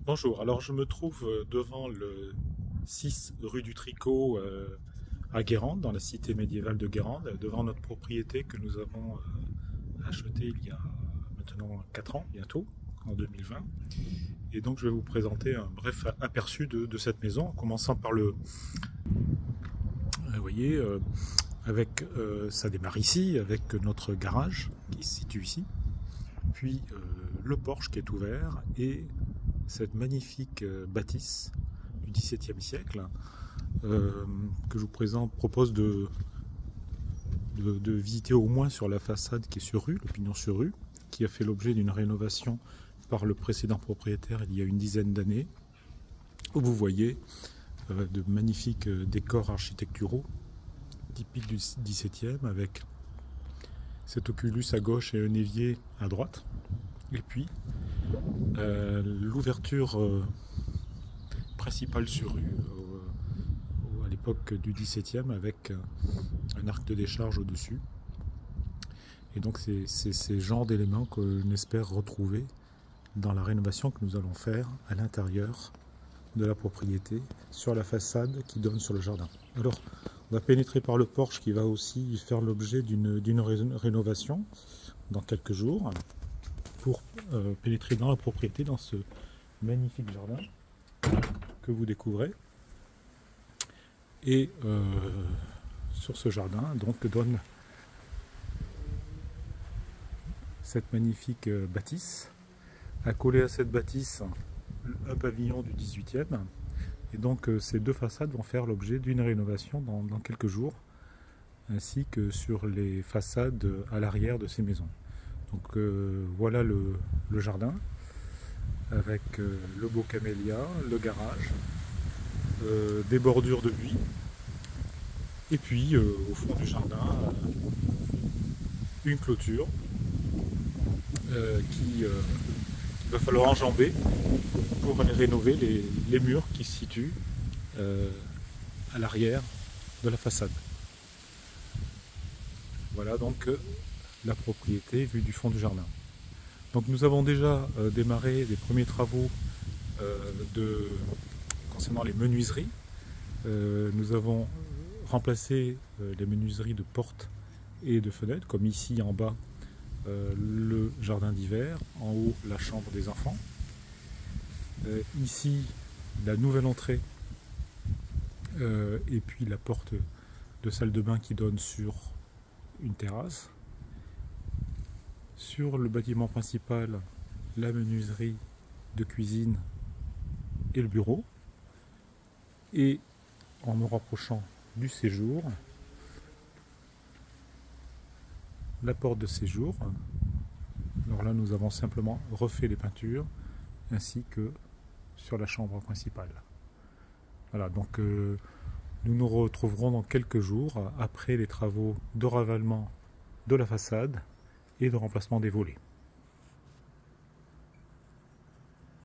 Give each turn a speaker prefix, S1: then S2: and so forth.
S1: Bonjour, alors je me trouve devant le 6 rue du Tricot à Guérande, dans la cité médiévale de Guérande, devant notre propriété que nous avons achetée il y a maintenant 4 ans, bientôt, en 2020. Et donc je vais vous présenter un bref aperçu de cette maison, en commençant par vous voyez, avec, ça démarre ici, avec notre garage qui se situe ici, puis le porche qui est ouvert et cette magnifique bâtisse du XVIIe siècle que je vous propose de visiter au moins sur la façade qui est sur rue, le pignon sur rue, qui a fait l'objet d'une rénovation par le précédent propriétaire il y a une dizaine d'années, où vous voyez de magnifiques décors architecturaux typiques du XVIIe avec cet oculus à gauche et un évier à droite, et puis l'ouverture principale sur rue à l'époque du XVIIe avec un arc de décharge au-dessus. Et donc c'est ces genres d'éléments que l'on espère retrouver dans la rénovation que nous allons faire à l'intérieur de la propriété sur la façade qui donne sur le jardin. Alors on va pénétrer par le porche qui va aussi faire l'objet d'une rénovation dans quelques jours pour pénétrer dans la propriété, dans ce magnifique jardin que vous découvrez. Et sur ce jardin donc donne cette magnifique bâtisse. Accolé à cette bâtisse, un pavillon du 18e. Et donc ces deux façades vont faire l'objet d'une rénovation dans quelques jours, ainsi que sur les façades à l'arrière de ces maisons. Donc voilà le jardin, avec le beau camélia, le garage, des bordures de buis, et puis au fond du jardin, une clôture qu'il va falloir enjamber pour rénover les murs qui se situent à l'arrière de la façade. Voilà donc la propriété vue du fond du jardin. Donc nous avons déjà démarré les premiers travaux concernant les menuiseries. Nous avons remplacé les menuiseries de portes et de fenêtres, comme ici en bas le jardin d'hiver, en haut la chambre des enfants. Ici la nouvelle entrée et puis la porte de salle de bain qui donne sur une terrasse. Sur le bâtiment principal, la menuiserie de cuisine et le bureau. Et en me rapprochant du séjour, la porte de séjour. Alors là, nous avons simplement refait les peintures ainsi que sur la chambre principale. Voilà, donc nous nous retrouverons dans quelques jours après les travaux de ravalement de la façade et de remplacement des volets.